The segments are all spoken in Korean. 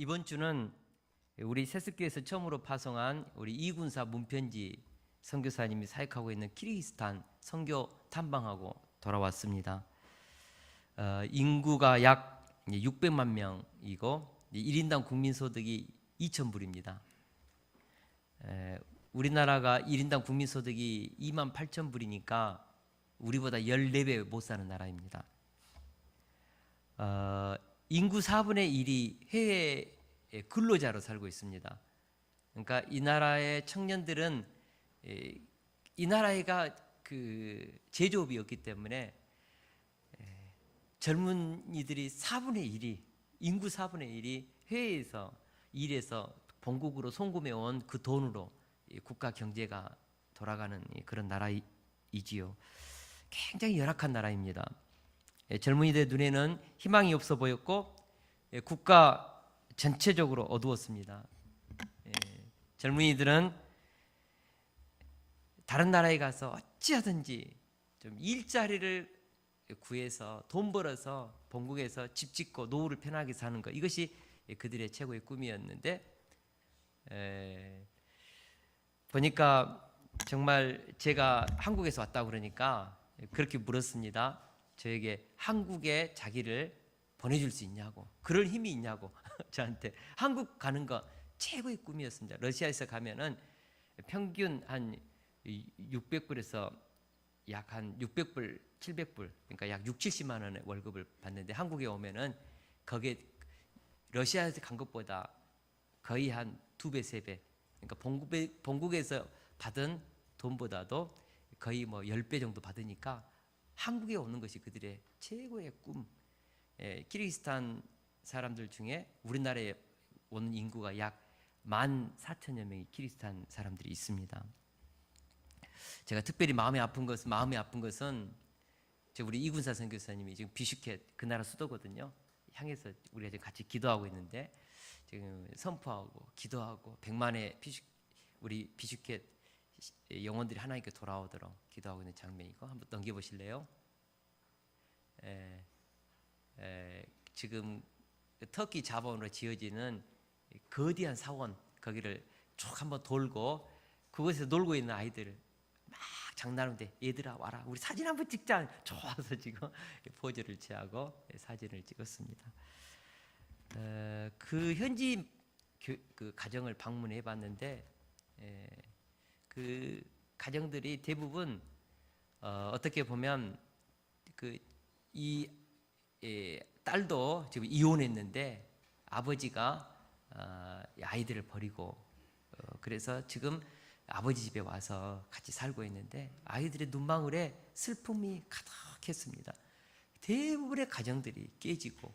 이번 주는 우리 세습교에서 처음으로 파송한 우리 이군사 문편지 선교사님이 사역하고 있는 키르기스탄 선교 탐방하고 돌아왔습니다. 인구가 약 600만 명이고 1인당 국민소득이 2,000불입니다. 우리나라가 1인당 국민소득이 2만 8천 불이니까 우리보다 14배 못 사는 나라입니다. 인구 4분의 1이 해외 근로자로 살고 있습니다. 그러니까 이 나라의 청년들은 이 나라가 그 제조업이었기 때문에 젊은이들이 4분의 1이 인구 4분의 1이 해외에서 일해서 본국으로 송금해 온 그 돈으로 국가 경제가 돌아가는 그런 나라이지요. 굉장히 열악한 나라입니다. 젊은이들 눈에는 희망이 없어 보였고 국가 전체적으로 어두웠습니다. 젊은이들은 다른 나라에 가서 어찌하든지 좀 일자리를 구해서 돈 벌어서 본국에서 집 짓고 노후를 편하게 사는 것, 이것이 그들의 최고의 꿈이었는데 보니까 정말 제가 한국에서 왔다고 그러니까 그렇게 물었습니다. 저에게 한국에 자기를 보내줄 수 있냐고, 그럴 힘이 있냐고 저한테. 한국 가는 거 최고의 꿈이었습니다. 러시아에서 가면은 평균 한 600불에서 약 한 600불, 700불, 그러니까 약 6, 70만 원의 월급을 받는데 한국에 오면은 거기에 러시아에서 간 것보다 거의 한 2배, 3배, 그러니까 본국에서 받은 돈보다도 거의 뭐 10배 정도 받으니까 한국에 오는 것이 그들의 최고의 꿈. 키르기스탄 사람들 중에 우리나라에 오는 인구가 약 14,000여 명의 키르기스탄 사람들이 있습니다. 제가 특별히 마음이 아픈 것은 우리 이군사 선교사님이 지금 비슈켓, 그 나라 수도거든요, 향해서 우리가 지금 같이 기도하고 있는데 지금 선포하고 기도하고 100만의 우리 비슈켓 영혼들이 하나님께 돌아오도록 기도하고 있는 장면이고, 한번 넘겨보실래요? 지금 터키 자본으로 지어지는 거대한 사원, 거기를 쭉 한번 돌고 그곳에서 놀고 있는 아이들을 막 장난하는데, 얘들아 와라 우리 사진 한번 찍자, 좋아서 지금 포즈를 취하고 사진을 찍었습니다. 그 현지 그 가정을 방문해 봤는데 그 가정들이 대부분 어떻게 보면 이 딸도 지금 이혼했는데 아버지가 아이들을 버리고 그래서 지금 아버지 집에 와서 같이 살고 있는데 아이들의 눈망울에 슬픔이 가득했습니다. 대부분의 가정들이 깨지고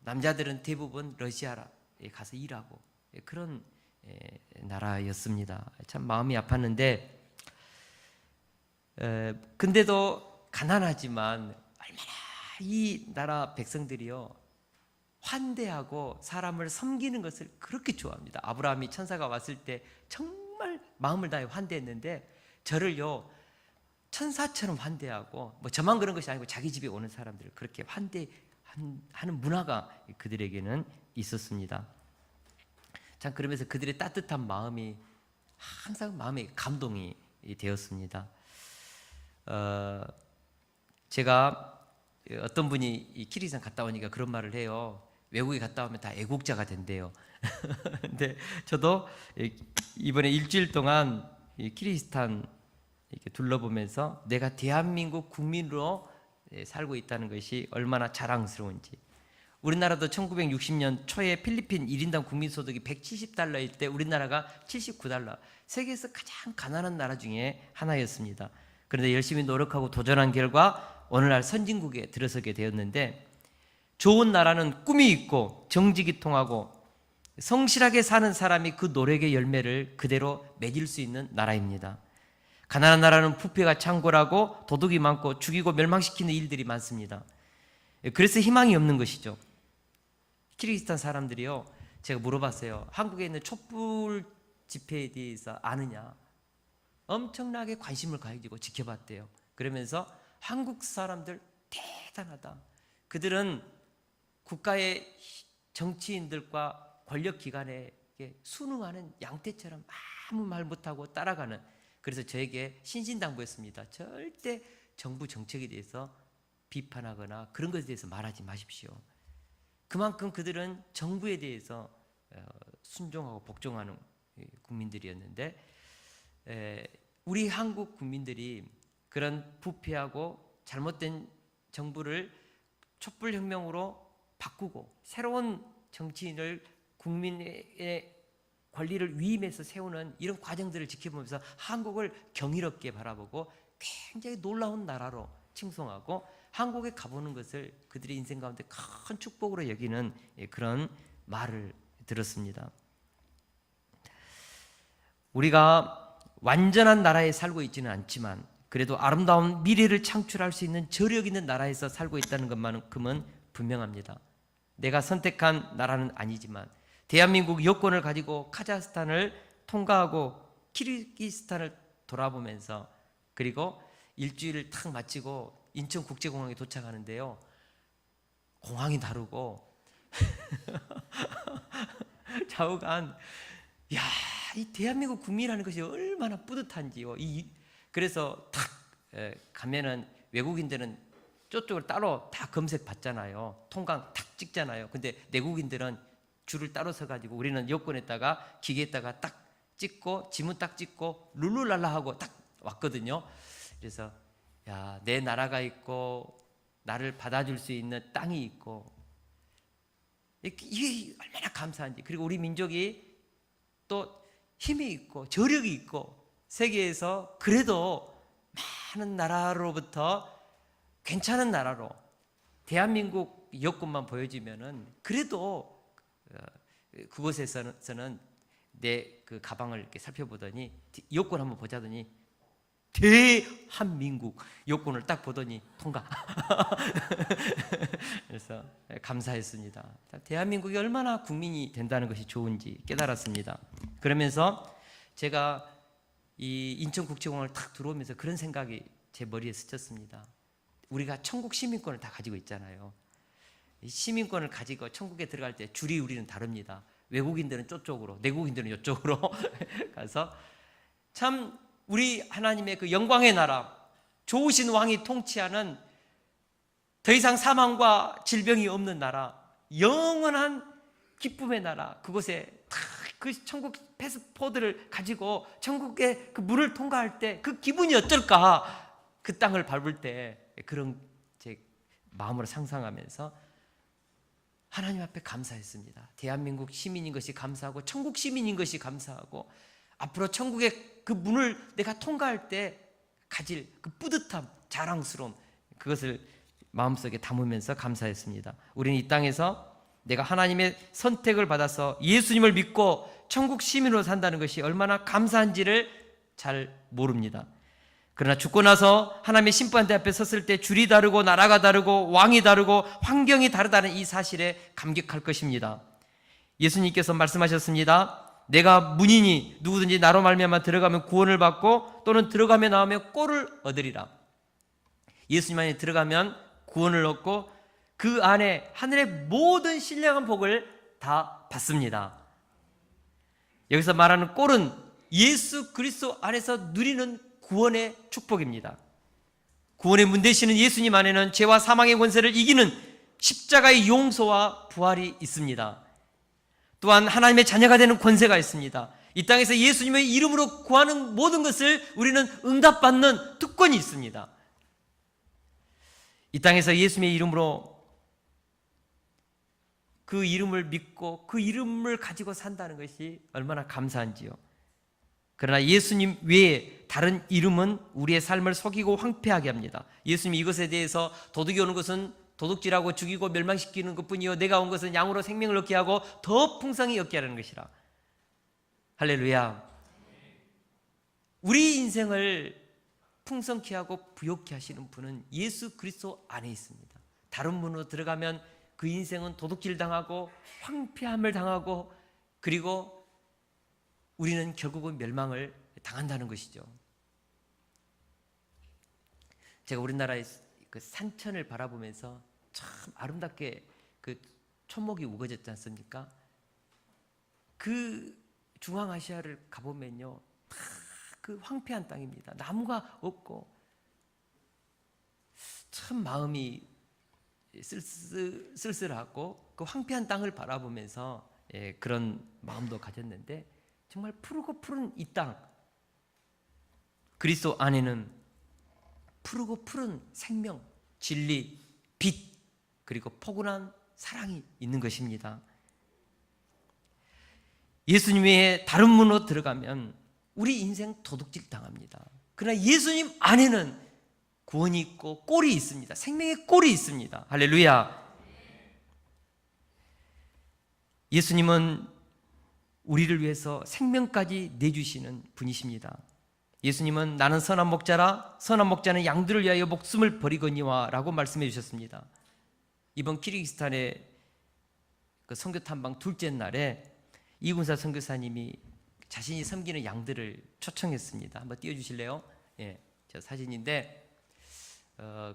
남자들은 대부분 러시아에 가서 일하고 그런 나라였습니다. 참 마음이 아팠는데 근데도 가난하지만 얼마나 이 나라 백성들이요 환대하고 사람을 섬기는 것을 그렇게 좋아합니다. 아브라함이 천사가 왔을 때 정말 마음을 다해 환대했는데 저를요 천사처럼 환대하고, 뭐 저만 그런 것이 아니고 자기 집에 오는 사람들을 그렇게 환대하는 문화가 그들에게는 있었습니다. 참 그러면서 그들의 따뜻한 마음이 항상 마음에 감동이 되었습니다. 제가 어떤 분이 이 키르기스탄 갔다 오니까 그런 말을 해요. 외국에 갔다 오면 다 애국자가 된대요. 근데 저도 이번에 일주일 동안 키르기스탄 이렇게 둘러보면서 내가 대한민국 국민으로 살고 있다는 것이 얼마나 자랑스러운지. 우리나라도 1960년 초에 필리핀 1인당 국민소득이 170달러일 때 우리나라가 79달러, 세계에서 가장 가난한 나라 중에 하나였습니다. 그런데 열심히 노력하고 도전한 결과 오늘날 선진국에 들어서게 되었는데, 좋은 나라는 꿈이 있고 정직이 통하고 성실하게 사는 사람이 그 노력의 열매를 그대로 맺을 수 있는 나라입니다. 가난한 나라는 부패가 창궐하고 도둑이 많고 죽이고 멸망시키는 일들이 많습니다. 그래서 희망이 없는 것이죠. 키르기스탄 사람들이요, 제가 물어봤어요. 한국에 있는 촛불 집회에 대해서 아느냐? 엄청나게 관심을 가지고 지켜봤대요. 그러면서 한국 사람들 대단하다. 그들은 국가의 정치인들과 권력기관에게 순응하는 양떼처럼 아무 말 못하고 따라가는, 그래서 저에게 신신당부했습니다. 절대 정부 정책에 대해서 비판하거나 그런 것에 대해서 말하지 마십시오. 그만큼 그들은 정부에 대해서 순종하고 복종하는 국민들이었는데, 우리 한국 국민들이 그런 부패하고 잘못된 정부를 촛불혁명으로 바꾸고 새로운 정치인을 국민의 권리를 위임해서 세우는 이런 과정들을 지켜보면서 한국을 경이롭게 바라보고 굉장히 놀라운 나라로 칭송하고 한국에 가보는 것을 그들의 인생 가운데 큰 축복으로 여기는 그런 말을 들었습니다. 우리가 완전한 나라에 살고 있지는 않지만 그래도 아름다운 미래를 창출할 수 있는 저력 있는 나라에서 살고 있다는 것만큼은 분명합니다. 내가 선택한 나라는 아니지만 대한민국 여권을 가지고 카자흐스탄을 통과하고 키르기스탄을 돌아보면서, 그리고 일주일을 탁 마치고 인천국제공항에 도착하는데요, 공항이 다르고 좌우간, 야, 이 대한민국 국민이라는 것이 얼마나 뿌듯한지요. 그래서 탁 가면은 외국인들은 저쪽을 따로 다 검색 받잖아요. 통관 탁 찍잖아요. 근데 내국인들은 줄을 따로 서가지고 우리는 여권에다가 기계에다가 딱 찍고 지문 딱 찍고 룰루랄라 하고 딱 왔거든요. 그래서 야, 내 나라가 있고 나를 받아줄 수 있는 땅이 있고 이게 얼마나 감사한지, 그리고 우리 민족이 또 힘이 있고 저력이 있고 세계에서 그래도 많은 나라로부터 괜찮은 나라로 대한민국 여권만 보여주면은 그래도 그곳에서는 내 그 가방을 이렇게 살펴보더니 여권 한번 보자더니 대한민국 여권을 딱 보더니 통과. 그래서 감사했습니다. 대한민국이 얼마나 국민이 된다는 것이 좋은지 깨달았습니다. 그러면서 제가 이 인천국제공항을 탁 들어오면서 그런 생각이 제 머리에 스쳤습니다. 우리가 천국 시민권을 다 가지고 있잖아요. 이 시민권을 가지고 천국에 들어갈 때 줄이 우리는 다릅니다. 외국인들은 저쪽으로, 내국인들은 이쪽으로 가서 참 우리 하나님의 그 영광의 나라, 좋으신 왕이 통치하는 더 이상 사망과 질병이 없는 나라, 영원한 기쁨의 나라, 그곳에 그 천국 패스포드를 가지고 천국의 그 문을 통과할 때 그 기분이 어떨까? 그 땅을 밟을 때 그런 제 마음으로 상상하면서 하나님 앞에 감사했습니다. 대한민국 시민인 것이 감사하고 천국 시민인 것이 감사하고 앞으로 천국의 그 문을 내가 통과할 때 가질 그 뿌듯함, 자랑스러움, 그것을 마음속에 담으면서 감사했습니다. 우리는 이 땅에서 내가 하나님의 선택을 받아서 예수님을 믿고 천국 시민으로 산다는 것이 얼마나 감사한지를 잘 모릅니다. 그러나 죽고 나서 하나님의 심판대 앞에 섰을 때 줄이 다르고 나라가 다르고 왕이 다르고 환경이 다르다는 이 사실에 감격할 것입니다. 예수님께서 말씀하셨습니다. 내가 문이니 누구든지 나로 말미암아 들어가면 구원을 받고 또는 들어가며 나오면 꼴을 얻으리라. 예수님 안에 들어가면 구원을 얻고 그 안에 하늘의 모든 신령한 복을 다 받습니다. 여기서 말하는 꼴은 예수 그리스도 안에서 누리는 구원의 축복입니다. 구원의 문 되시는 예수님 안에는 죄와 사망의 권세를 이기는 십자가의 용서와 부활이 있습니다. 또한 하나님의 자녀가 되는 권세가 있습니다. 이 땅에서 예수님의 이름으로 구하는 모든 것을 우리는 응답받는 특권이 있습니다. 이 땅에서 예수님의 이름으로 그 이름을 믿고 그 이름을 가지고 산다는 것이 얼마나 감사한지요. 그러나 예수님 외에 다른 이름은 우리의 삶을 속이고 황폐하게 합니다. 예수님이 이것에 대해서 도둑이 오는 것은 도둑질하고 죽이고 멸망시키는 것뿐이요 내가 온 것은 양으로 생명을 얻게 하고 더 풍성히 얻게 하는 것이라. 할렐루야. 우리 인생을 풍성케 하고 부욕케 하시는 분은 예수 그리스도 안에 있습니다. 다른 문으로 들어가면 그 인생은 도둑질 당하고 황폐함을 당하고 그리고 우리는 결국은 멸망을 당한다는 것이죠. 제가 우리나라의 그 산천을 바라보면서 참 아름답게 그 초목이 우거졌지 않습니까? 그 중앙아시아를 가보면요, 다 그 황폐한 땅입니다. 나무가 없고 참 마음이 쓸쓸하고 그 황폐한 땅을 바라보면서 그런 마음도 가졌는데, 정말 푸르고 푸른 이 땅, 그리스도 안에는 푸르고 푸른 생명, 진리, 빛, 그리고 포근한 사랑이 있는 것입니다. 예수님 외에 다른 문으로 들어가면 우리 인생 도둑질 당합니다. 그러나 예수님 안에는 구원이 있고 꼴이 있습니다. 생명의 꼴이 있습니다. 할렐루야. 예수님은 우리를 위해서 생명까지 내주시는 분이십니다. 예수님은 나는 선한 목자라, 선한 목자는 양들을 위하여 목숨을 버리거니와 라고 말씀해 주셨습니다. 이번 키르기스탄의 그 선교 탐방 둘째 날에 이군사 선교사님이 자신이 섬기는 양들을 초청했습니다. 한번 띄워주실래요? 예, 저 사진인데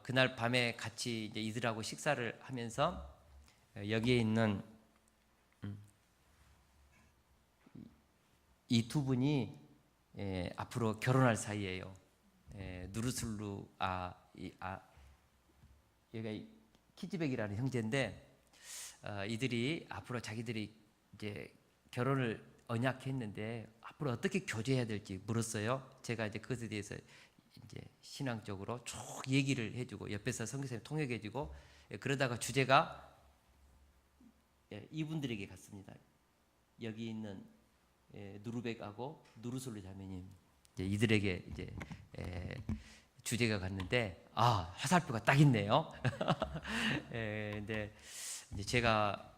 그날 밤에 같이 이제 이들하고 식사를 하면서 여기에 있는 이 두 분이 앞으로 결혼할 사이예요. 누르슬루 여기가 키즈백이라는 형제인데 이들이 앞으로 자기들이 이제 결혼을 언약했는데 앞으로 어떻게 교제해야 될지 물었어요. 제가 이제 그것에 대해서 이제 신앙적으로 쭉 얘기를 해주고 옆에서 선교사님 통역해주고, 그러다가 주제가 이분들에게 갔습니다. 여기 있는 누르백하고 누르솔루 자매님, 이들에게 이제 주제가 갔는데, 화살표가 딱 있네요. 근데 이제 제가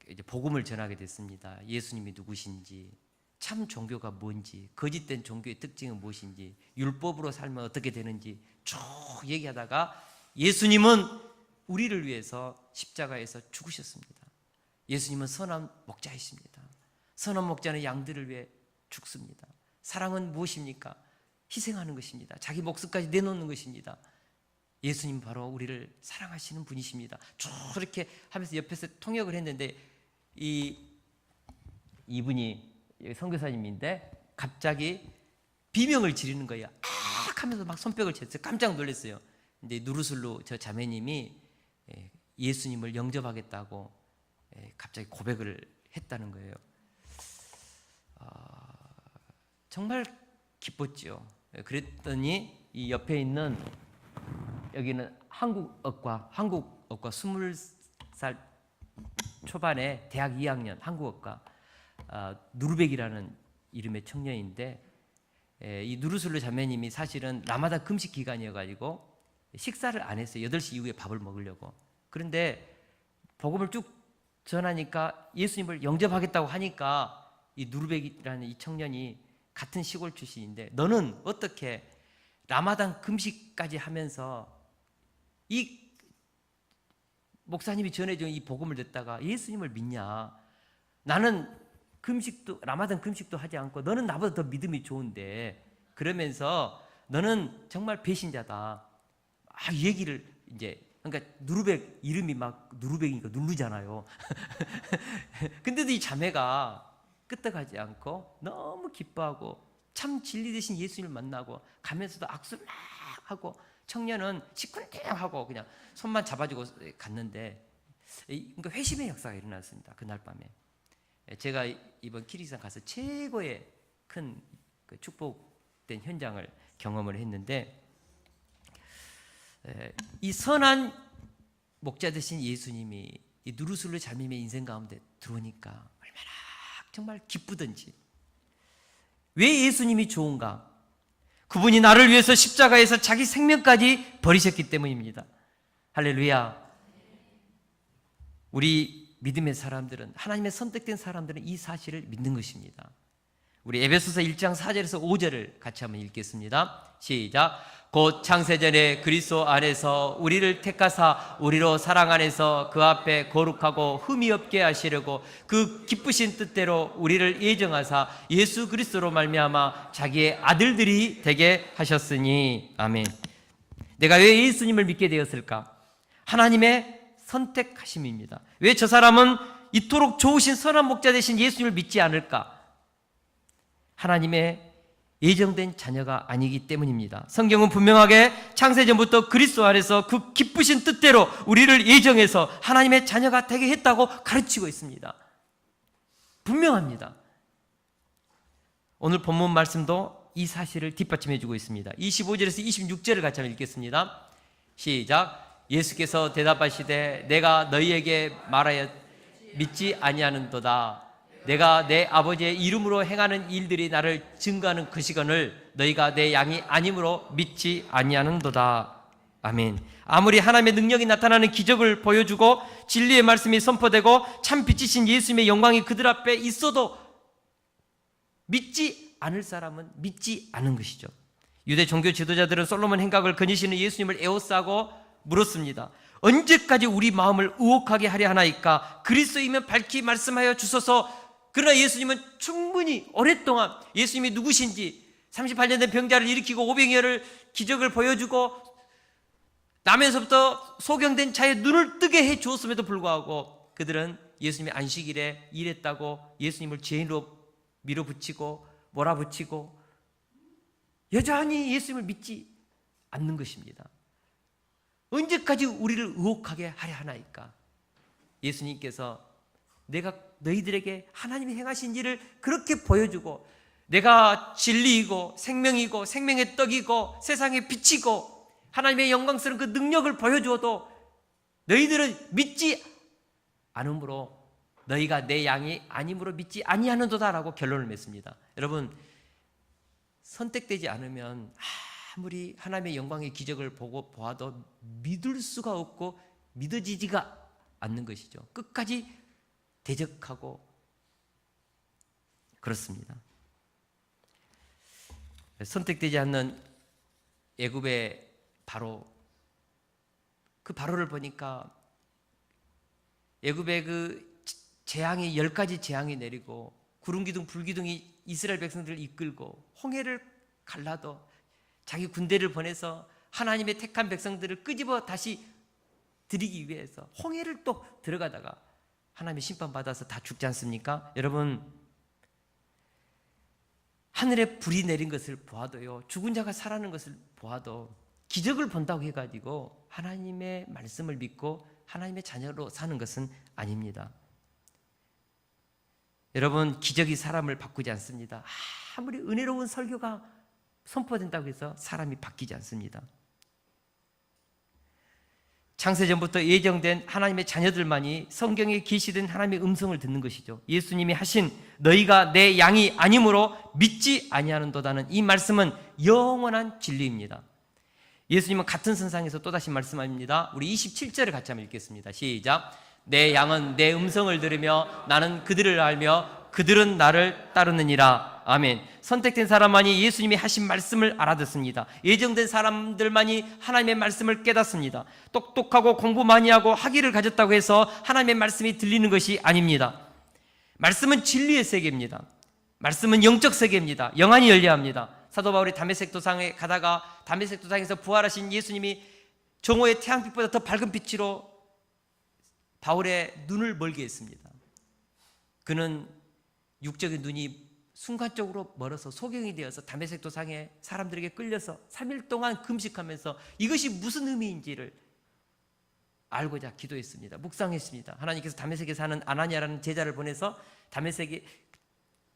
이제 복음을 전하게 됐습니다. 예수님이 누구신지, 참 종교가 뭔지, 거짓된 종교의 특징은 무엇인지, 율법으로 살면 어떻게 되는지 쭉 얘기하다가 예수님은 우리를 위해서 십자가에서 죽으셨습니다. 예수님은 선한 목자이십니다. 선한 목자는 양들을 위해 죽습니다. 사랑은 무엇입니까? 희생하는 것입니다. 자기 목숨까지 내놓는 것입니다. 예수님 바로 우리를 사랑하시는 분이십니다. 쭉 이렇게 하면서 옆에서 통역을 했는데, 이분이 선교사님인데 갑자기 비명을 지르는 거예요. 하면서 막 손뼉을 쳤어요. 깜짝 놀랐어요. 근데 누르슬루 저 자매님이 예수님을 영접하겠다고 갑자기 고백을 했다는 거예요. 정말 기뻤죠. 그랬더니 이 옆에 있는, 여기는 한국어과 20살 초반에 대학 2학년 한국어과 누르백이라는 이름의 청년인데, 이 누르슬루 자매님이 사실은 라마단 금식 기간이어가지고 식사를 안 했어요. 8시 이후에 밥을 먹으려고. 그런데 복음을 쭉 전하니까 예수님을 영접하겠다고 하니까 이 누르백이라는 이 청년이 같은 시골 출신인데, 너는 어떻게 라마단 금식까지 하면서 이 목사님이 전해준 이 복음을 듣다가 예수님을 믿냐? 나는 라마단 금식도 하지 않고 너는 나보다 더 믿음이 좋은데, 그러면서 너는 정말 배신자다. 얘기를 이제, 그러니까 누르백 이름이 막 누르백이니까 누르잖아요. 근데도 이 자매가 끄떡하지 않고 너무 기뻐하고 참 진리 되신 예수님을 만나고 가면서도 악수를 막 하고, 청년은 시큰둥하고 그냥 손만 잡아주고 갔는데, 그러니까 회심의 역사가 일어났습니다. 그날 밤에 제가 이번 키르기스탄 가서 최고의 큰 축복된 현장을 경험을 했는데, 이 선한 목자 되신 예수님이 이 누르슬루 자매의 인생 가운데 들어오니까 얼마나 정말 기쁘든지. 왜 예수님이 좋은가? 그분이 나를 위해서 십자가에서 자기 생명까지 버리셨기 때문입니다. 할렐루야. 우리 믿음의 사람들은, 하나님의 선택된 사람들은 이 사실을 믿는 것입니다. 우리 에베소서 1장 4절에서 5절을 같이 한번 읽겠습니다. 시작. 곧 창세전에 그리스도 안에서 우리를 택하사 우리로 사랑 안에서 그 앞에 거룩하고 흠이 없게 하시려고 그 기쁘신 뜻대로 우리를 예정하사 예수 그리스도로 말미암아 자기의 아들들이 되게 하셨으니. 아멘. 내가 왜 예수님을 믿게 되었을까? 하나님의 선택하심입니다. 왜 저 사람은 이토록 좋으신 선한 목자 되신 예수님을 믿지 않을까? 하나님의 예정된 자녀가 아니기 때문입니다. 성경은 분명하게 창세전부터 그리스도 안에서 그 기쁘신 뜻대로 우리를 예정해서 하나님의 자녀가 되게 했다고 가르치고 있습니다. 분명합니다. 오늘 본문 말씀도 이 사실을 뒷받침해 주고 있습니다. 25절에서 26절을 같이 한번 읽겠습니다. 시작. 예수께서 대답하시되 내가 너희에게 말하여 믿지 아니하는도다. 내가 내 아버지의 이름으로 행하는 일들이 나를 증거하는 것이거늘 너희가 내 양이 아님으로 믿지 아니하는도다. 아멘. 아무리 하나님의 능력이 나타나는 기적을 보여주고 진리의 말씀이 선포되고 참 빛이신 예수님의 영광이 그들 앞에 있어도 믿지 않을 사람은 믿지 않은 것이죠. 유대 종교 지도자들은 솔로몬 행각을 거니시는 예수님을 에워싸고 물었습니다. 언제까지 우리 마음을 의혹하게 하려 하나이까? 그리스도이면 밝히 말씀하여 주소서. 그러나 예수님은 충분히 오랫동안 예수님이 누구신지 38년 된 병자를 일으키고 500여를 기적을 보여주고 나면서부터 소경된 자의 눈을 뜨게 해 주었음에도 불구하고 그들은 예수님의 안식일에 일했다고 예수님을 죄인으로 밀어붙이고 몰아붙이고 여전히 예수님을 믿지 않는 것입니다. 언제까지 우리를 의혹하게 하려 하나이까? 예수님께서 내가 너희들에게 하나님이 행하신 일을 그렇게 보여주고 내가 진리이고 생명이고 생명의 떡이고 세상의 빛이고 하나님의 영광스러운 그 능력을 보여주어도 너희들은 믿지 않으므로 너희가 내 양이 아님으로 믿지 아니하는도다라고 결론을 맺습니다. 여러분, 선택되지 않으면 아무리 하나님의 영광의 기적을 보아도 믿을 수가 없고 믿어지지가 않는 것이죠. 끝까지 대적하고 그렇습니다. 선택되지 않는 애굽의 바로 그 바로를 보니까 애굽의 그 재앙이 10가지 재앙이 내리고 구름기둥 불기둥이 이스라엘 백성들을 이끌고 홍해를 갈라도 자기 군대를 보내서 하나님의 택한 백성들을 끄집어 다시 드리기 위해서 홍해를 또 들어가다가 하나님의 심판받아서 다 죽지 않습니까? 여러분, 하늘에 불이 내린 것을 보아도요, 죽은 자가 살아나는 것을 보아도 기적을 본다고 해가지고 하나님의 말씀을 믿고 하나님의 자녀로 사는 것은 아닙니다. 여러분, 기적이 사람을 바꾸지 않습니다. 아무리 은혜로운 설교가 선포된다고 해서 사람이 바뀌지 않습니다. 창세전부터 예정된 하나님의 자녀들만이 성경에 계시된 하나님의 음성을 듣는 것이죠. 예수님이 하신 너희가 내 양이 아니므로 믿지 아니하는도다는 이 말씀은 영원한 진리입니다. 예수님은 같은 선상에서 또다시 말씀합니다. 우리 27절을 같이 한번 읽겠습니다. 시작. 내 양은 내 음성을 들으며 나는 그들을 알며 그들은 나를 따르느니라. 아멘. 선택된 사람만이 예수님이 하신 말씀을 알아듣습니다. 예정된 사람들만이 하나님의 말씀을 깨닫습니다. 똑똑하고 공부 많이 하고 학위를 가졌다고 해서 하나님의 말씀이 들리는 것이 아닙니다. 말씀은 진리의 세계입니다. 말씀은 영적 세계입니다. 영안이 열려야 합니다. 사도 바울이 다메섹 도상에 가다가 다메섹 도상에서 부활하신 예수님이 정오의 태양빛보다 더 밝은 빛으로 바울의 눈을 멀게 했습니다. 그는 육적인 눈이 순간적으로 멀어서 소경이 되어서 다메섹 도상에 사람들에게 끌려서 3일 동안 금식하면서 이것이 무슨 의미인지를 알고자 기도했습니다. 묵상했습니다. 하나님께서 다메섹에 사는 아나니아라는 제자를 보내서 다메섹의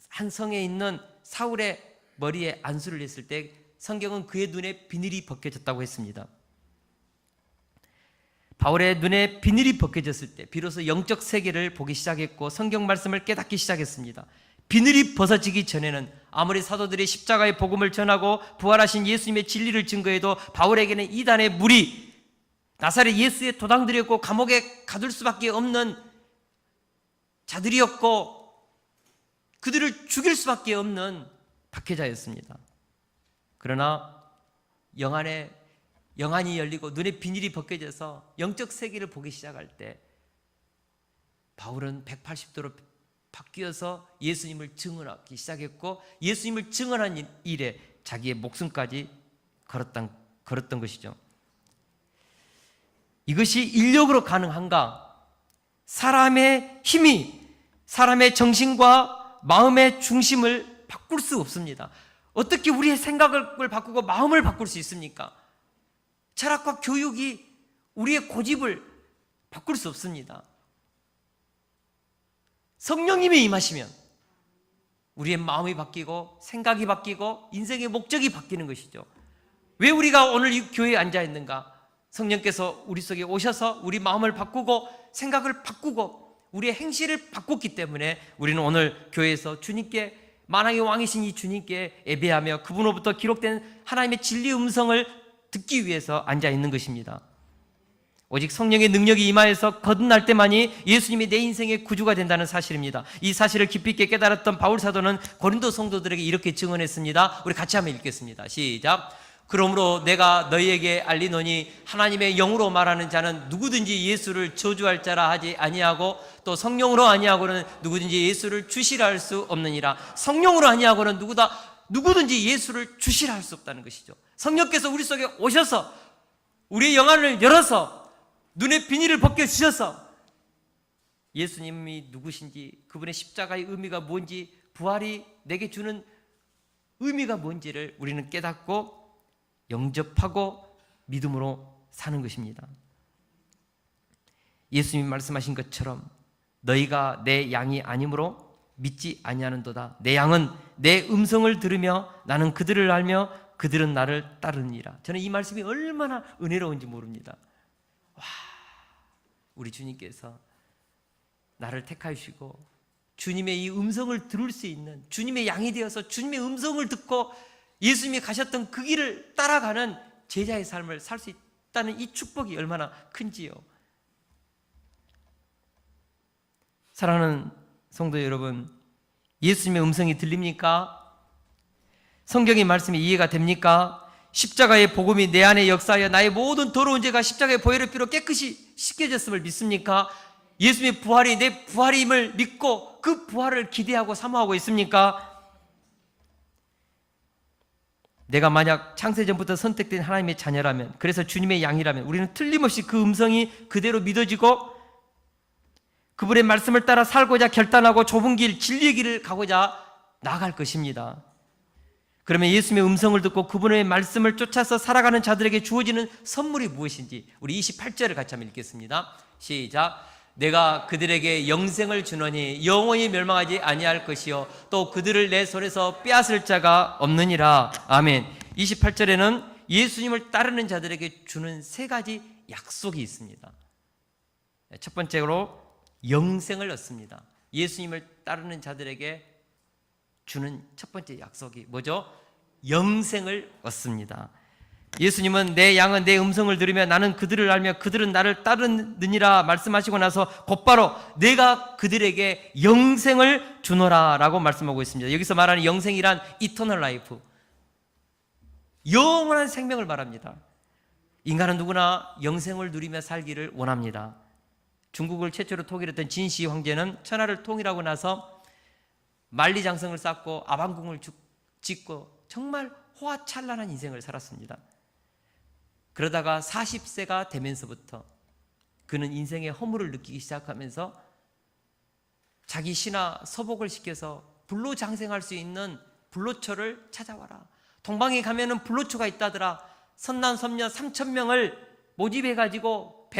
한 성에 있는 사울의 머리에 안수를 했을 때 성경은 그의 눈에 비늘이 벗겨졌다고 했습니다. 바울의 눈에 비늘이 벗겨졌을 때 비로소 영적 세계를 보기 시작했고 성경 말씀을 깨닫기 시작했습니다. 비늘이 벗어지기 전에는 아무리 사도들이 십자가의 복음을 전하고 부활하신 예수님의 진리를 증거해도 바울에게는 이단의 무리, 나사렛 예수의 도당들이었고 감옥에 가둘 수밖에 없는 자들이었고 그들을 죽일 수밖에 없는 박해자였습니다. 그러나 영안이 열리고 눈에 비늘이 벗겨져서 영적 세계를 보기 시작할 때 바울은 180도로 바뀌어서 예수님을 증언하기 시작했고 예수님을 증언한 일에 자기의 목숨까지 걸었던 것이죠. 이것이 인력으로 가능한가? 사람의 힘이 사람의 정신과 마음의 중심을 바꿀 수 없습니다. 어떻게 우리의 생각을 바꾸고 마음을 바꿀 수 있습니까? 철학과 교육이 우리의 고집을 바꿀 수 없습니다. 성령님이 임하시면 우리의 마음이 바뀌고 생각이 바뀌고 인생의 목적이 바뀌는 것이죠. 왜 우리가 오늘 이 교회에 앉아 있는가? 성령께서 우리 속에 오셔서 우리 마음을 바꾸고 생각을 바꾸고 우리의 행실을 바꿨기 때문에 우리는 오늘 교회에서 주님께, 만왕의 왕이신 이 주님께 예배하며 그분으로부터 기록된 하나님의 진리의 음성을 듣기 위해서 앉아 있는 것입니다. 오직 성령의 능력이 임하여서 거듭날 때만이 예수님이 내 인생의 구주가 된다는 사실입니다. 이 사실을 깊이 있게 깨달았던 바울 사도는 고린도 성도들에게 이렇게 증언했습니다. 우리 같이 한번 읽겠습니다. 시작. 그러므로 내가 너희에게 알리노니 하나님의 영으로 말하는 자는 누구든지 예수를 저주할 자라 하지 아니하고 또 성령으로 아니하고는 누구든지 예수를 주시라 할 수 없느니라. 성령으로 아니하고는 누구든지 예수를 주시라 할 수 없다는 것이죠. 성령께서 우리 속에 오셔서 우리의 영안을 열어서 눈의 비닐을 벗겨주셔서 예수님이 누구신지, 그분의 십자가의 의미가 뭔지, 부활이 내게 주는 의미가 뭔지를 우리는 깨닫고 영접하고 믿음으로 사는 것입니다. 예수님이 말씀하신 것처럼 너희가 내 양이 아니므로 믿지 아니하는도다. 내 양은 내 음성을 들으며 나는 그들을 알며 그들은 나를 따르니라. 저는 이 말씀이 얼마나 은혜로운지 모릅니다. 와, 우리 주님께서 나를 택하시고 주님의 이 음성을 들을 수 있는, 주님의 양이 되어서 주님의 음성을 듣고 예수님이 가셨던 그 길을 따라가는 제자의 삶을 살 수 있다는 이 축복이 얼마나 큰지요. 사랑하는 성도 여러분, 예수님의 음성이 들립니까? 성경의 말씀이 이해가 됩니까? 십자가의 복음이 내 안에 역사하여 나의 모든 더러운 죄가 십자가의 보혈의 피로 깨끗이 씻겨졌음을 믿습니까? 예수님의 부활이 내 부활임을 믿고 그 부활을 기대하고 사모하고 있습니까? 내가 만약 창세전부터 선택된 하나님의 자녀라면, 그래서 주님의 양이라면 우리는 틀림없이 그 음성이 그대로 믿어지고 그분의 말씀을 따라 살고자 결단하고 좁은 길, 진리의 길을 가고자 나아갈 것입니다. 그러면 예수님의 음성을 듣고 그분의 말씀을 쫓아서 살아가는 자들에게 주어지는 선물이 무엇인지 우리 28절을 같이 한번 읽겠습니다. 시작. 내가 그들에게 영생을 주노니 영원히 멸망하지 아니할 것이요 또 그들을 내 손에서 빼앗을 자가 없느니라. 아멘. 28절에는 예수님을 따르는 자들에게 주는 세 가지 약속이 있습니다. 첫 번째로 영생을 얻습니다. 예수님을 따르는 자들에게 주는 첫 번째 약속이 뭐죠? 영생을 얻습니다. 예수님은 내 양은 내 음성을 들으며 나는 그들을 알며 그들은 나를 따르느니라 말씀하시고 나서 곧바로 내가 그들에게 영생을 주노라 라고 말씀하고 있습니다. 여기서 말하는 영생이란 이터널 라이프, 영원한 생명을 말합니다. 인간은 누구나 영생을 누리며 살기를 원합니다. 중국을 최초로 통일했던 진시 황제는 천하를 통일하고 나서 만리장성을 쌓고 아방궁을 짓고 정말 호화찬란한 인생을 살았습니다. 그러다가 40세가 되면서부터 그는 인생의 허물을 느끼기 시작하면서 자기 신하 서복을 시켜서 불로 장생할 수 있는 불로초를 찾아와라. 동방에 가면은 불로초가 있다더라. 선남 선녀 3,000명을 모집해가지고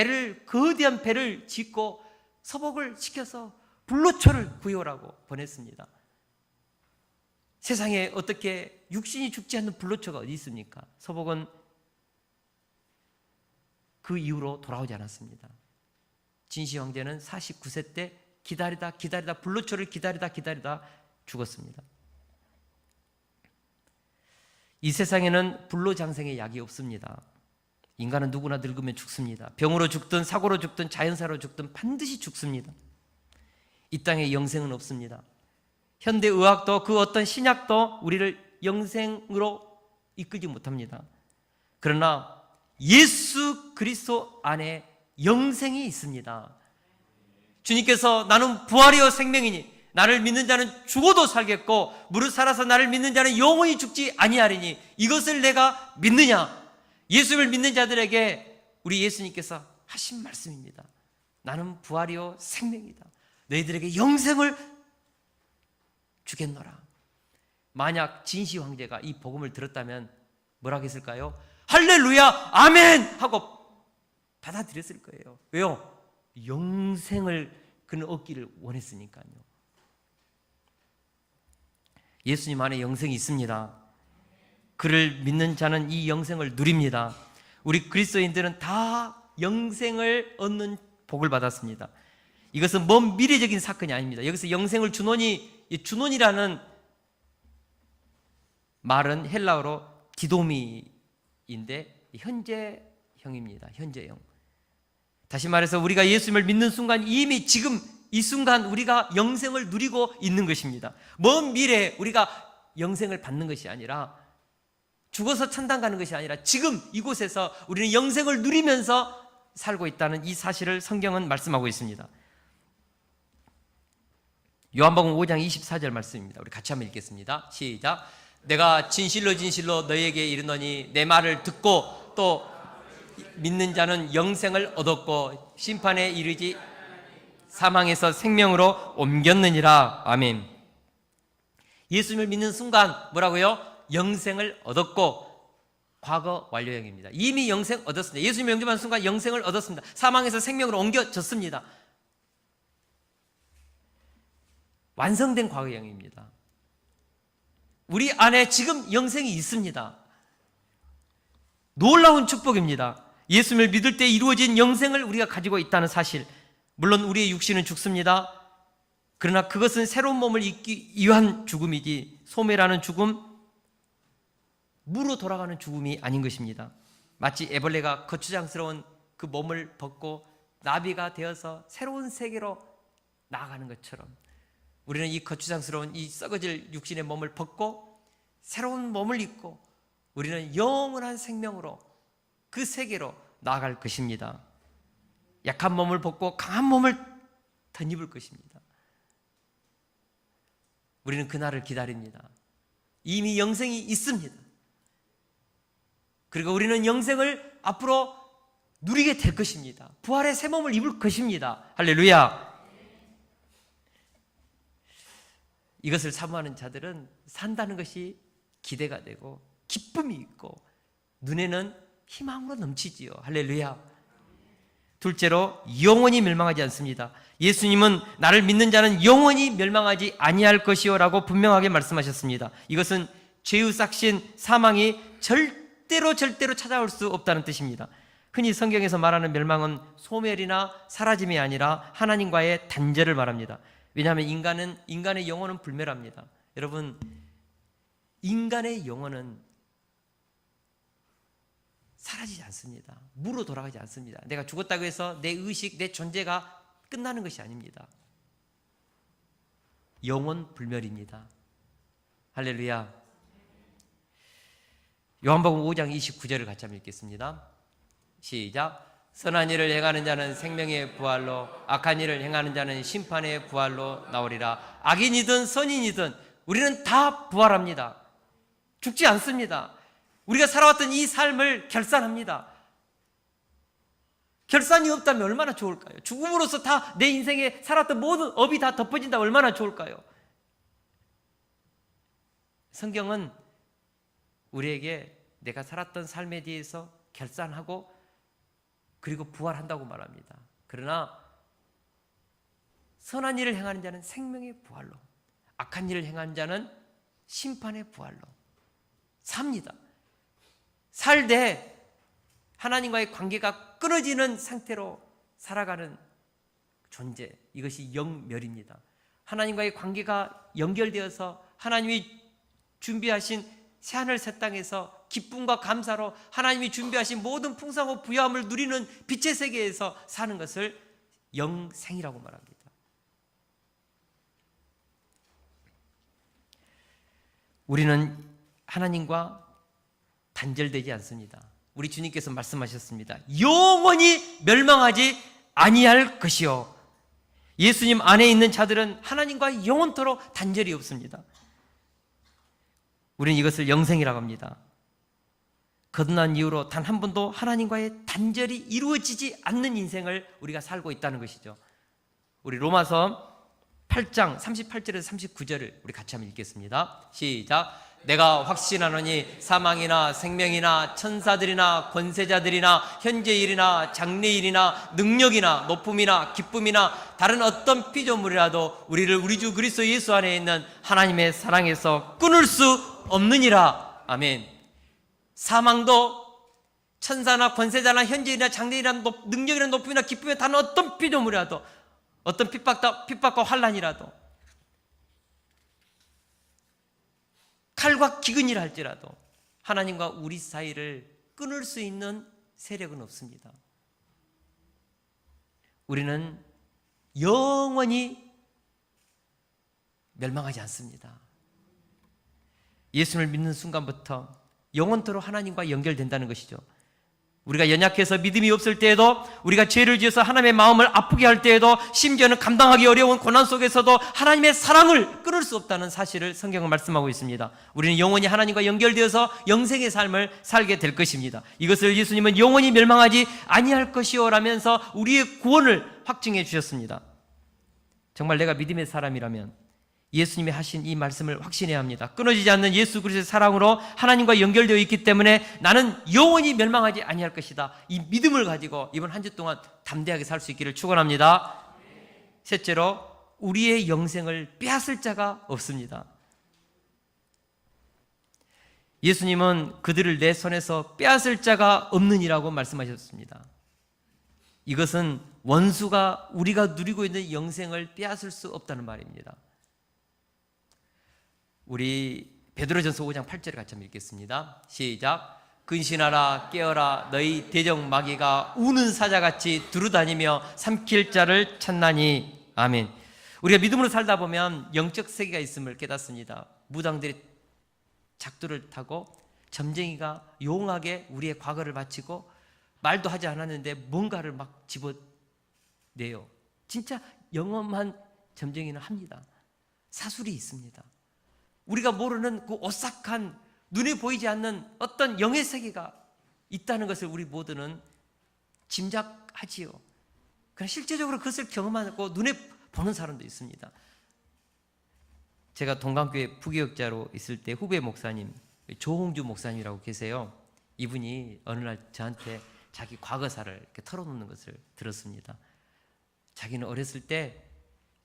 거대한 배를 짓고 서복을 시켜서 불로초를 구해오라고 보냈습니다. 세상에 어떻게 육신이 죽지 않는 불로초가 어디 있습니까? 서복은 그 이후로 돌아오지 않았습니다. 진시 황제는 49세 때 기다리다 불로초를 기다리다 죽었습니다. 이 세상에는 불로장생의 약이 없습니다. 인간은 누구나 늙으면 죽습니다. 병으로 죽든 사고로 죽든 자연사로 죽든 반드시 죽습니다. 이 땅에 영생은 없습니다. 현대의학도 그 어떤 신약도 우리를 영생으로 이끌지 못합니다. 그러나 예수 그리스도 안에 영생이 있습니다. 주님께서 나는 부활이요 생명이니 나를 믿는 자는 죽어도 살겠고 무릇 살아서 나를 믿는 자는 영원히 죽지 아니하리니 이것을 내가 믿느냐? 예수를 믿는 자들에게 우리 예수님께서 하신 말씀입니다. 나는 부활이요 생명이다. 너희들에게 영생을 주겠노라. 만약 진시 황제가 이 복음을 들었다면 뭐라고 했을까요? 할렐루야 아멘 하고 받아들였을 거예요. 왜요? 영생을 그는 얻기를 원했으니까요. 예수님 안에 영생이 있습니다. 그를 믿는 자는 이 영생을 누립니다. 우리 그리스도인들은 다 영생을 얻는 복을 받았습니다. 이것은 먼 미래적인 사건이 아닙니다. 여기서 영생을 주노니, 주노니라는 말은 헬라어로 디도미인데 현재형입니다. 현재형. 다시 말해서 우리가 예수님을 믿는 순간 이미 지금 이 순간 우리가 영생을 누리고 있는 것입니다. 먼 미래에 우리가 영생을 받는 것이 아니라, 죽어서 천당 가는 것이 아니라 지금 이곳에서 우리는 영생을 누리면서 살고 있다는 이 사실을 성경은 말씀하고 있습니다. 요한복음 5장 24절 말씀입니다. 우리 같이 한번 읽겠습니다. 시작. 내가 진실로 진실로 너희에게 이르노니 내 말을 듣고 또 믿는 자는 영생을 얻었고 심판에 이르지 사망에서 생명으로 옮겼느니라. 아멘. 예수님을 믿는 순간 뭐라고요? 영생을 얻었고, 과거 완료형입니다. 이미 영생 얻었습니다. 예수님을 영접한 순간 영생을 얻었습니다. 사망에서 생명으로 옮겨졌습니다. 완성된 과거형입니다. 우리 안에 지금 영생이 있습니다. 놀라운 축복입니다. 예수님을 믿을 때 이루어진 영생을 우리가 가지고 있다는 사실. 물론 우리의 육신은 죽습니다. 그러나 그것은 새로운 몸을 입기 위한 죽음이지 소멸하는 죽음, 무로 돌아가는 죽음이 아닌 것입니다. 마치 애벌레가 거추장스러운 그 몸을 벗고 나비가 되어서 새로운 세계로 나아가는 것처럼 우리는 이 거추장스러운 이 썩어질 육신의 몸을 벗고 새로운 몸을 입고 우리는 영원한 생명으로 그 세계로 나아갈 것입니다. 약한 몸을 벗고 강한 몸을 덧입을 것입니다. 우리는 그날을 기다립니다. 이미 영생이 있습니다. 그리고 우리는 영생을 앞으로 누리게 될 것입니다. 부활의 새 몸을 입을 것입니다. 할렐루야. 이것을 사모하는 자들은 산다는 것이 기대가 되고 기쁨이 있고 눈에는 희망으로 넘치지요. 할렐루야. 둘째로 영원히 멸망하지 않습니다. 예수님은 나를 믿는 자는 영원히 멸망하지 아니할 것이요 라고 분명하게 말씀하셨습니다. 이것은 죄의 싹신 사망이 절대로 찾아올 수 없다는 뜻입니다. 흔히 성경에서 말하는 멸망은 소멸이나 사라짐이 아니라 하나님과의 단절을 말합니다. 왜냐하면 인간의 영혼은 불멸합니다. 여러분, 인간의 영혼은 사라지지 않습니다. 무로 돌아가지 않습니다. 내가 죽었다고 해서 내 의식, 내 존재가 끝나는 것이 아닙니다. 영혼 불멸입니다. 할렐루야. 요한복음 5장 29절을 같이 한번 읽겠습니다. 시작. 선한 일을 행하는 자는 생명의 부활로, 악한 일을 행하는 자는 심판의 부활로 나오리라. 악인이든 선인이든 우리는 다 부활합니다. 죽지 않습니다. 우리가 살아왔던 이 삶을 결산합니다. 결산이 없다면 얼마나 좋을까요? 죽음으로써 다 내 인생에 살았던 모든 업이 다 덮어진다면 얼마나 좋을까요? 성경은 우리에게 내가 살았던 삶에 대해서 결산하고 그리고 부활한다고 말합니다. 그러나 선한 일을 행하는 자는 생명의 부활로, 악한 일을 행하는 자는 심판의 부활로 삽니다. 살되 하나님과의 관계가 끊어지는 상태로 살아가는 존재, 이것이 영멸입니다. 하나님과의 관계가 연결되어서 하나님이 준비하신 새하늘 새 땅에서 기쁨과 감사로 하나님이 준비하신 모든 풍성하고 부유함을 누리는 빛의 세계에서 사는 것을 영생이라고 말합니다. 우리는 하나님과 단절되지 않습니다. 우리 주님께서 말씀하셨습니다. 영원히 멸망하지 아니할 것이요. 예수님 안에 있는 자들은 하나님과 영원토록 단절이 없습니다. 우리는 이것을 영생이라고 합니다. 거듭난 이후로 단 한 번도 하나님과의 단절이 이루어지지 않는 인생을 우리가 살고 있다는 것이죠. 우리 로마서 8장 38절에서 39절을 우리 같이 한번 읽겠습니다. 시작. 내가 확신하노니 사망이나 생명이나 천사들이나 권세자들이나 현재일이나 장래일이나 능력이나 높음이나 기쁨이나 다른 어떤 피조물이라도 우리를 우리 주 그리스도 예수 안에 있는 하나님의 사랑에서 끊을 수 없느니라. 아멘. 사망도 천사나 권세자나 현재일이나 장래일이나 능력이나 높음이나 기쁨이나 다른 어떤 피조물이라도 어떤 핍박과 환난이라도 칼과 기근이라 할지라도 하나님과 우리 사이를 끊을 수 있는 세력은 없습니다. 우리는 영원히 멸망하지 않습니다. 예수를 믿는 순간부터 영원토록 하나님과 연결된다는 것이죠. 우리가 연약해서 믿음이 없을 때에도, 우리가 죄를 지어서 하나님의 마음을 아프게 할 때에도, 심지어는 감당하기 어려운 고난 속에서도 하나님의 사랑을 끊을 수 없다는 사실을 성경은 말씀하고 있습니다. 우리는 영원히 하나님과 연결되어서 영생의 삶을 살게 될 것입니다. 이것을 예수님은 영원히 멸망하지 아니할 것이오라면서 우리의 구원을 확증해 주셨습니다. 정말 내가 믿음의 사람이라면 예수님이 하신 이 말씀을 확신해야 합니다. 끊어지지 않는 예수 그리스도의 사랑으로 하나님과 연결되어 있기 때문에 나는 영원히 멸망하지 아니할 것이다. 이 믿음을 가지고 이번 한 주 동안 담대하게 살 수 있기를 축원합니다. 셋째로, 우리의 영생을 빼앗을 자가 없습니다. 예수님은 그들을 내 손에서 빼앗을 자가 없느니라고 말씀하셨습니다. 이것은 원수가 우리가 누리고 있는 영생을 빼앗을 수 없다는 말입니다. 우리 베드로전서 5장 8절을 같이 한번 읽겠습니다. 시작. 근신하라, 깨어라, 너희 대적 마귀가 우는 사자같이 두루다니며 삼킬 자를 찾나니. 아멘. 우리가 믿음으로 살다 보면 영적 세계가 있음을 깨닫습니다. 무당들이 작두를 타고 점쟁이가 용하게 우리의 과거를 바치고 말도 하지 않았는데 뭔가를 막 집어내요. 진짜 영험한 점쟁이는 합니다. 사술이 있습니다. 우리가 모르는 그 오싹한, 눈에 보이지 않는 어떤 영의 세계가 있다는 것을 우리 모두는 짐작하지요. 그러나 실제적으로 그것을 경험하고 눈에 보는 사람도 있습니다. 제가 동강교회 부교역자로 있을 때 후배 목사님, 조홍주 목사님이라고 계세요. 이분이 어느 날 저한테 자기 과거사를 이렇게 털어놓는 것을 들었습니다. 자기는 어렸을 때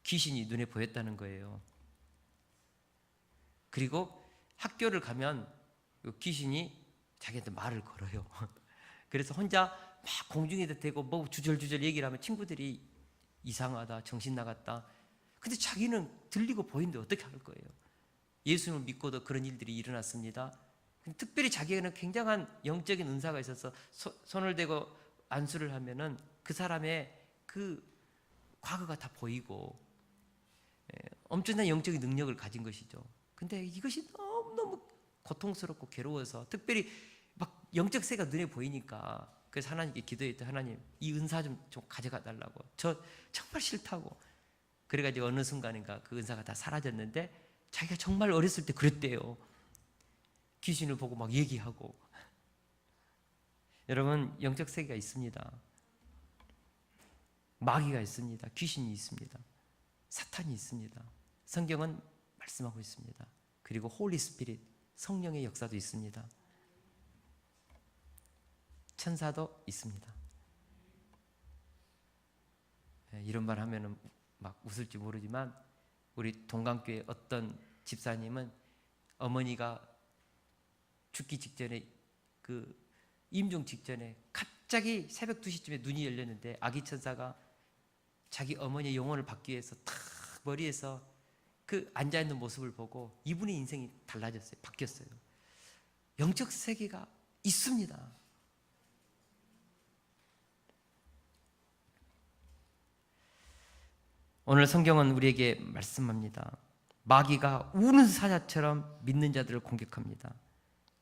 귀신이 눈에 보였다는 거예요. 그리고 학교를 가면 귀신이 자기한테 말을 걸어요. 그래서 혼자 막 공중에다 대고 뭐 주절주절 얘기를 하면 친구들이 이상하다, 정신 나갔다. 근데 자기는 들리고 보이는데 어떻게 할 거예요? 예수님을 믿고도 그런 일들이 일어났습니다. 특별히 자기에게는 굉장한 영적인 은사가 있어서 손을 대고 안수를 하면은 그 사람의 그 과거가 다 보이고 엄청난 영적인 능력을 가진 것이죠. 근데 이것이 너무너무 고통스럽고 괴로워서 특별히 막 영적 세계가 눈에 보이니까 그래서 하나님께 기도했더니 하나님 이 은사 좀 가져가 달라고. 저 정말 싫다고. 그래가지고 어느 순간인가 그 은사가 다 사라졌는데 자기가 정말 어렸을 때 그랬대요. 귀신을 보고 막 얘기하고. 여러분, 영적 세계가 있습니다. 마귀가 있습니다. 귀신이 있습니다. 사탄이 있습니다. 성경은 말씀하고 있습니다. 그리고 홀리 스피릿, 성령의 역사도 있습니다. 천사도 있습니다. 이런 말 하면은 막 웃을지 모르지만 우리 동강교회 어떤 집사님은 어머니가 죽기 직전에 그 임종 직전에 갑자기 새벽 2시쯤에 눈이 열렸는데 아기 천사가 자기 어머니의 영혼을 받기 위해서 탁 머리에서 그 앉아있는 모습을 보고 이분의 인생이 달라졌어요. 바뀌었어요. 영적 세계가 있습니다. 오늘 성경은 우리에게 말씀합니다. 마귀가 우는 사자처럼 믿는 자들을 공격합니다.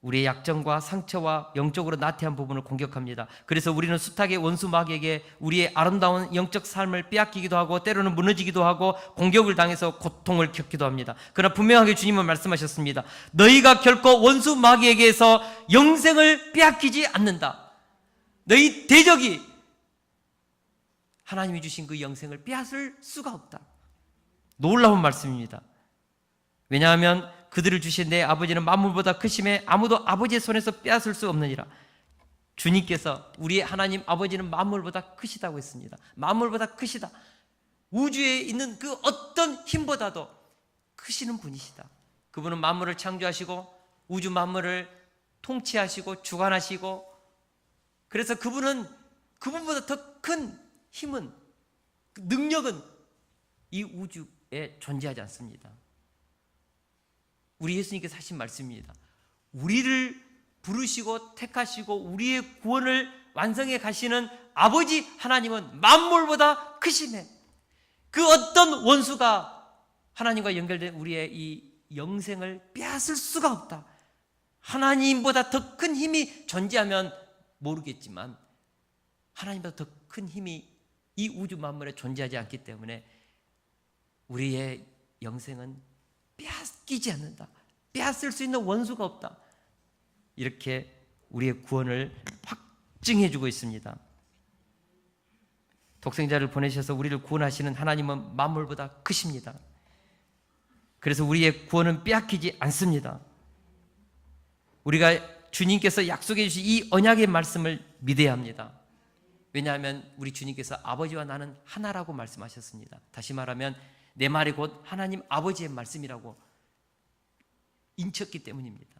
우리의 약점과 상처와 영적으로 나태한 부분을 공격합니다. 그래서 우리는 숱하게 원수 마귀에게 우리의 아름다운 영적 삶을 빼앗기기도 하고 때로는 무너지기도 하고 공격을 당해서 고통을 겪기도 합니다. 그러나 분명하게 주님은 말씀하셨습니다. 너희가 결코 원수 마귀에게서 영생을 빼앗기지 않는다. 너희 대적이 하나님이 주신 그 영생을 빼앗을 수가 없다. 놀라운 말씀입니다. 왜냐하면 그들을 주신 내 아버지는 만물보다 크심에 아무도 아버지의 손에서 빼앗을 수 없느니라. 주님께서 우리의 하나님 아버지는 만물보다 크시다고 했습니다. 만물보다 크시다. 우주에 있는 그 어떤 힘보다도 크시는 분이시다. 그분은 만물을 창조하시고 우주 만물을 통치하시고 주관하시고, 그래서 그분보다 더 큰 힘은, 능력은 이 우주에 존재하지 않습니다. 우리 예수님께서 하신 말씀입니다. 우리를 부르시고 택하시고 우리의 구원을 완성해 가시는 아버지 하나님은 만물보다 크심에 그 어떤 원수가 하나님과 연결된 우리의 이 영생을 빼앗을 수가 없다. 하나님보다 더 큰 힘이 존재하면 모르겠지만 하나님보다 더 큰 힘이 이 우주 만물에 존재하지 않기 때문에 우리의 영생은 빼앗기지 않는다. 빼앗을 수 있는 원수가 없다. 이렇게 우리의 구원을 확증해 주고 있습니다. 독생자를 보내셔서 우리를 구원하시는 하나님은 만물보다 크십니다. 그래서 우리의 구원은 빼앗기지 않습니다. 우리가 주님께서 약속해 주신 이 언약의 말씀을 믿어야 합니다. 왜냐하면 우리 주님께서 아버지와 나는 하나라고 말씀하셨습니다. 다시 말하면 내 말이 곧 하나님 아버지의 말씀이라고 인쳤기 때문입니다.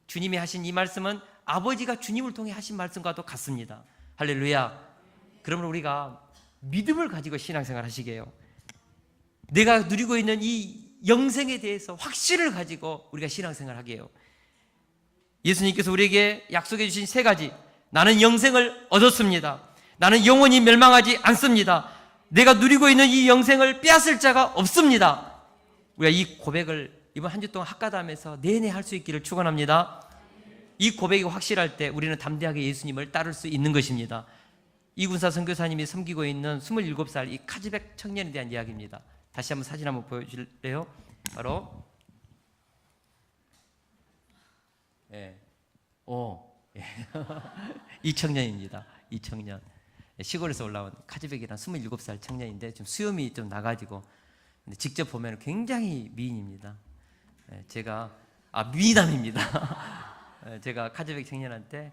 주님이 하신 이 말씀은 아버지가 주님을 통해 하신 말씀과도 같습니다. 할렐루야. 그러면 우리가 믿음을 가지고 신앙생활 하시게 해요. 내가 누리고 있는 이 영생에 대해서 확신을 가지고 우리가 신앙생활 하게 해요. 예수님께서 우리에게 약속해 주신 세 가지. 나는 영생을 얻었습니다. 나는 영원히 멸망하지 않습니다. 내가 누리고 있는 이 영생을 빼앗을 자가 없습니다. 우리가 이 고백을 이번 한 주 동안 학가담에서 내내 할 수 있기를 축원합니다. 이 고백이 확실할 때 우리는 담대하게 예수님을 따를 수 있는 것입니다. 이군사 선교사님이 섬기고 있는 27살 이 카즈백 청년에 대한 이야기입니다. 다시 한번 사진 한번 보여주실래요? 바로 이 청년입니다. 이 청년. 시골에서 올라온 카즈백이란 27살 청년인데 좀 수염이 좀 나가지고 직접 보면 굉장히 미인입니다. 제가 미남입니다. 제가 카즈백 청년한테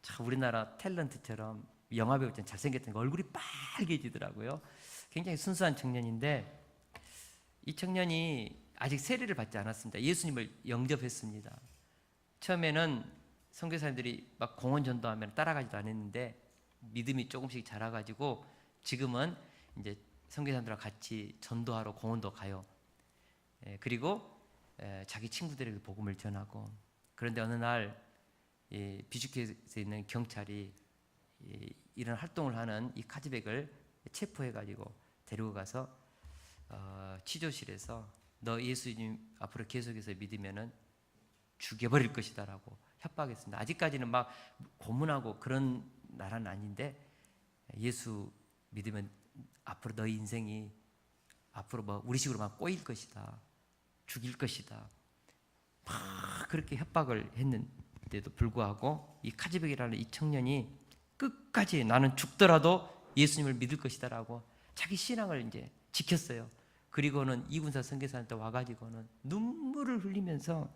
참 우리나라 탤런트처럼 영화배우처럼 잘생겼던 얼굴이 빨개지더라고요. 굉장히 순수한 청년인데 이 청년이 아직 세례를 받지 않았습니다. 예수님을 영접했습니다. 처음에는 선교사님들이 막 공원 전도하면 따라가지도 않았는데 믿음이 조금씩 자라가지고 지금은 이제 선교사님들과 같이 전도하러 공원도 가요. 그리고 자기 친구들에게 복음을 전하고, 그런데 어느 날 비주케에 있는 경찰이 이런 활동을 하는 이 카즈백을 체포해가지고 데리고 가서 치조실에서 너 예수님 앞으로 계속해서 믿으면은 죽여버릴 것이다라고 협박했습니다. 아직까지는 막 고문하고 그런 나라는 아닌데 예수 믿으면 앞으로 너희 인생이 앞으로 뭐 우리 식으로 막 꼬일 것이다, 죽일 것이다, 막 그렇게 협박을 했는데도 불구하고 이 카즈백이라는 이 청년이 끝까지 나는 죽더라도 예수님을 믿을 것이다라고 자기 신앙을 이제 지켰어요. 그리고는 이군사 선교사한테 와가지고는 눈물을 흘리면서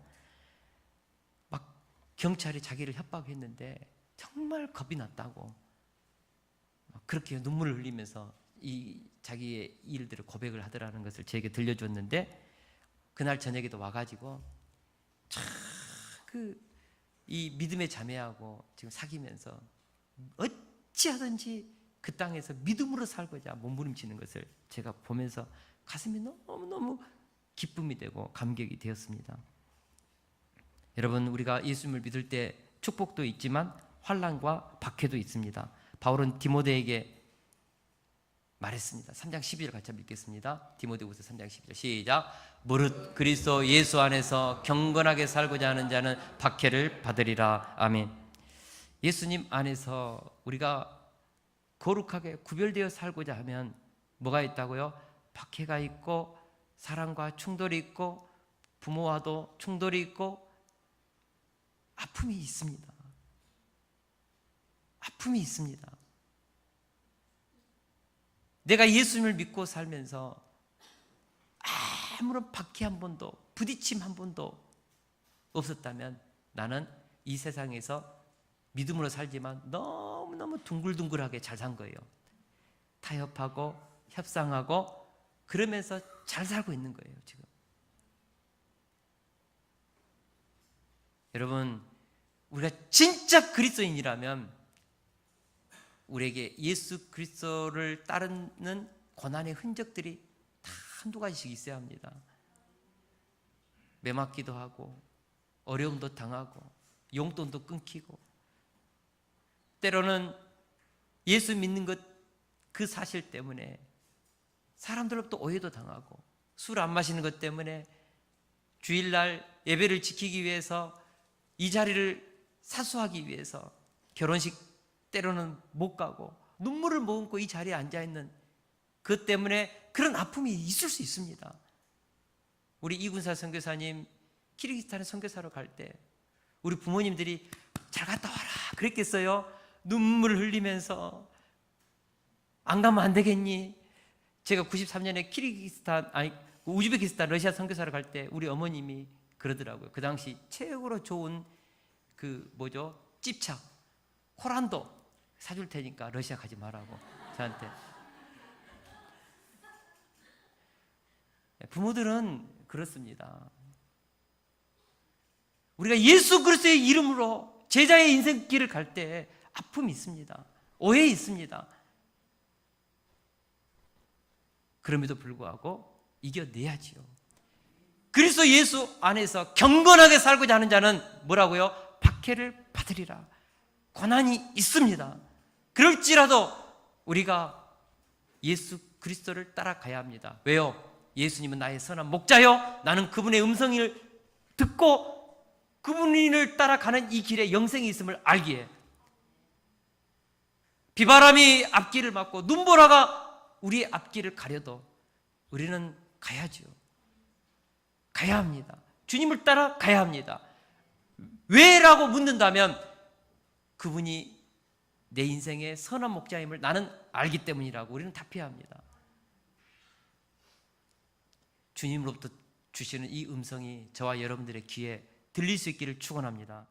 막 경찰이 자기를 협박했는데 정말 겁이 났다고 그렇게 눈물을 흘리면서 이 자기의 일들을 고백을 하더라는 것을 저에게 들려줬는데, 그날 저녁에도 와가지고 참 이 믿음의 자매하고 지금 사귀면서 어찌하든지 그 땅에서 믿음으로 살고자 몸부림치는 것을 제가 보면서 가슴이 너무너무 기쁨이 되고 감격이 되었습니다. 여러분, 우리가 예수님을 믿을 때 축복도 있지만 환난과 박해도 있습니다. 바울은 디모데에게 말했습니다. 3장 12절 같이 읽겠습니다. 디모데후서 3장 12절 시작. 무릇 그리스도 예수 안에서 경건하게 살고자 하는 자는 박해를 받으리라. 아멘. 예수님 안에서 우리가 거룩하게 구별되어 살고자 하면 뭐가 있다고요? 박해가 있고 사랑과 충돌이 있고 부모와도 충돌이 있고 아픔이 있습니다. 아픔이 있습니다. 내가 예수님을 믿고 살면서 아무런 박해 한 번도, 부딪힘 한 번도 없었다면 나는 이 세상에서 믿음으로 살지만 너무너무 둥글둥글하게 잘 산 거예요. 타협하고 협상하고 그러면서 잘 살고 있는 거예요, 지금. 여러분, 우리가 진짜 그리스도인이라면 우리에게 예수 그리스도를 따르는 고난의 흔적들이 다 한두 가지씩 있어야 합니다. 매맞기도 하고 어려움도 당하고 용돈도 끊기고 때로는 예수 믿는 것 그 사실 때문에 사람들로부터 오해도 당하고 술 안 마시는 것 때문에 주일날 예배를 지키기 위해서 이 자리를 사수하기 위해서 결혼식 때로는 못 가고 눈물을 머금고 이 자리에 앉아있는 그것 때문에 그런 아픔이 있을 수 있습니다. 우리 이군사 선교사님 키르기스탄에 선교사로 갈 때 우리 부모님들이 잘 갔다 와라 그랬겠어요? 눈물을 흘리면서 안 가면 안 되겠니? 제가 93년에 우즈베키스탄 러시아 선교사로 갈 때 우리 어머님이 그러더라고요. 그 당시 최고로 좋은 찝차 코란도 사줄 테니까 러시아 가지 말라고 저한테. 부모들은 그렇습니다. 우리가 예수 그리스도의 이름으로 제자의 인생길을 갈 때 아픔이 있습니다. 오해 있습니다. 그럼에도 불구하고 이겨내야지요. 그리스도 예수 안에서 경건하게 살고자 하는 자는 뭐라고요? 박해를 받으리라. 고난이 있습니다. 그럴지라도 우리가 예수 그리스도를 따라가야 합니다. 왜요? 예수님은 나의 선한 목자요, 나는 그분의 음성을 듣고 그분을 따라가는 이 길에 영생이 있음을 알기에 비바람이 앞길을 막고 눈보라가 우리의 앞길을 가려도 우리는 가야죠. 가야 합니다. 주님을 따라 가야 합니다. 왜라고 묻는다면 그분이 내 인생의 선한 목자임을 나는 알기 때문이라고 우리는 답해야 합니다. 주님으로부터 주시는 이 음성이 저와 여러분들의 귀에 들릴 수 있기를 축원합니다.